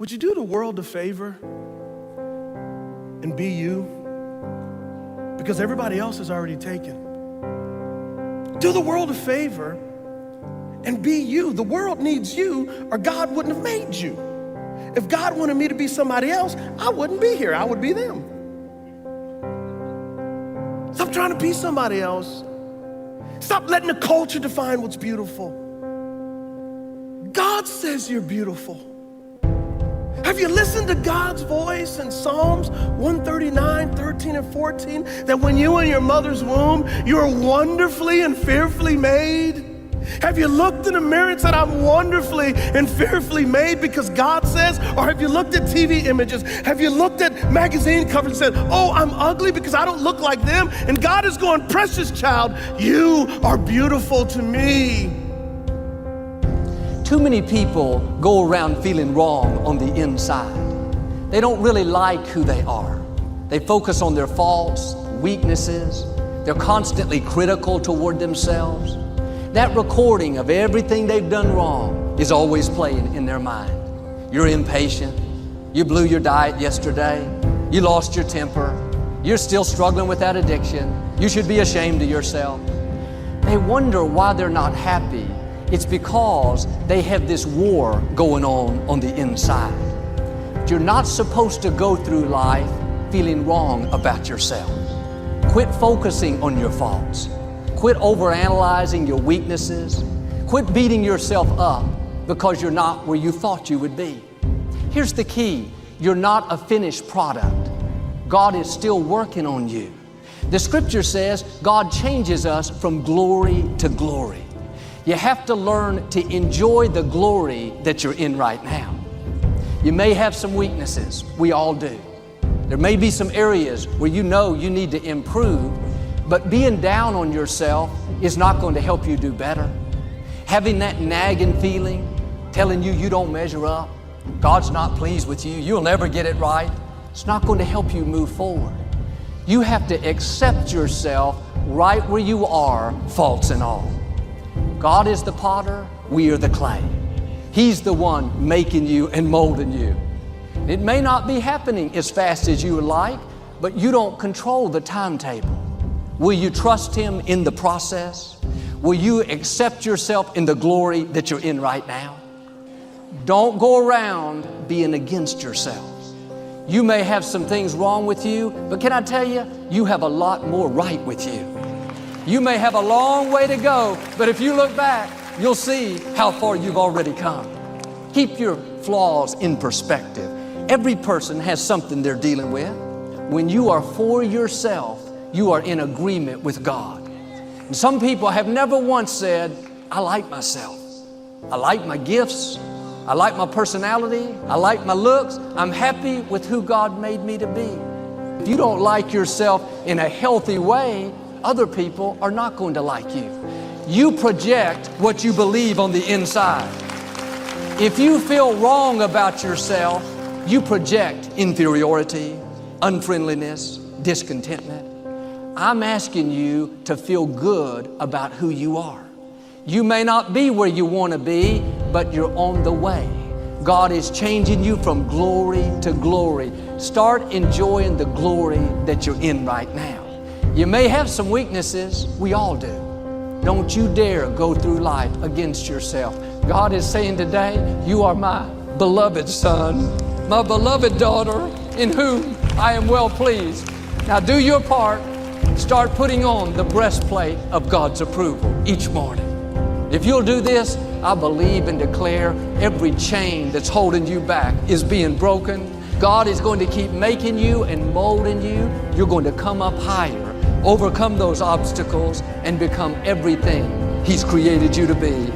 Would you do the world a favor and be you? Because everybody else is already taken. Do the world a favor and be you. The world needs you, or God wouldn't have made you. If God wanted me to be somebody else, I wouldn't be here. I would be them. Stop trying to be somebody else. Stop letting the culture define what's beautiful. God says you're beautiful. Have you listened to God's voice in Psalms 139, 13, and 14? That when you were in your mother's womb, you were wonderfully and fearfully made? Have you looked in the mirror and said, I'm wonderfully and fearfully made because God says? Or have you looked at TV images? Have you looked at magazine covers and said, oh, I'm ugly because I don't look like them? And God is going, precious child, you are beautiful to me. Too many people go around feeling wrong on the inside. They don't really like who they are. They focus on their faults, weaknesses. They're constantly critical toward themselves. That recording of everything they've done wrong is always playing in their mind. You're impatient. You blew your diet yesterday. You lost your temper. You're still struggling with that addiction. You should be ashamed of yourself. They wonder why they're not happy. It's because they have this war going on the inside. You're not supposed to go through life feeling wrong about yourself. Quit focusing on your faults. Quit overanalyzing your weaknesses. Quit beating yourself up because you're not where you thought you would be. Here's the key. You're not a finished product. God is still working on you. The scripture says God changes us from glory to glory. You have to learn to enjoy the glory that you're in right now. You may have some weaknesses. We all do. There may be some areas where you know you need to improve, but being down on yourself is not going to help you do better. Having that nagging feeling, telling you don't measure up, God's not pleased with you, you'll never get it right, it's not going to help you move forward. You have to accept yourself right where you are, faults and all. God is the potter, we are the clay. He's the one making you and molding you. It may not be happening as fast as you would like, but you don't control the timetable. Will you trust Him in the process? Will you accept yourself in the glory that you're in right now? Don't go around being against yourself. You may have some things wrong with you, but can I tell you, you have a lot more right with you. You may have a long way to go, but if you look back, you'll see how far you've already come. Keep your flaws in perspective. Every person has something they're dealing with. When you are for yourself, you are in agreement with God. And some people have never once said, I like myself. I like my gifts. I like my personality. I like my looks. I'm happy with who God made me to be. If you don't like yourself in a healthy way, other people are not going to like you. You project what you believe on the inside. If you feel wrong about yourself, you project inferiority, unfriendliness, discontentment. I'm asking you to feel good about who you are. You may not be where you want to be, but you're on the way. God is changing you from glory to glory. Start enjoying the glory that you're in right now. You may have some weaknesses. We all do. Don't you dare go through life against yourself. God is saying today, you are my beloved son, my beloved daughter, in whom I am well pleased. Now do your part. Start putting on the breastplate of God's approval each morning. If you'll do this, I believe and declare every chain that's holding you back is being broken. God is going to keep making you and molding you. You're going to come up higher, overcome those obstacles, and become everything He's created you to be.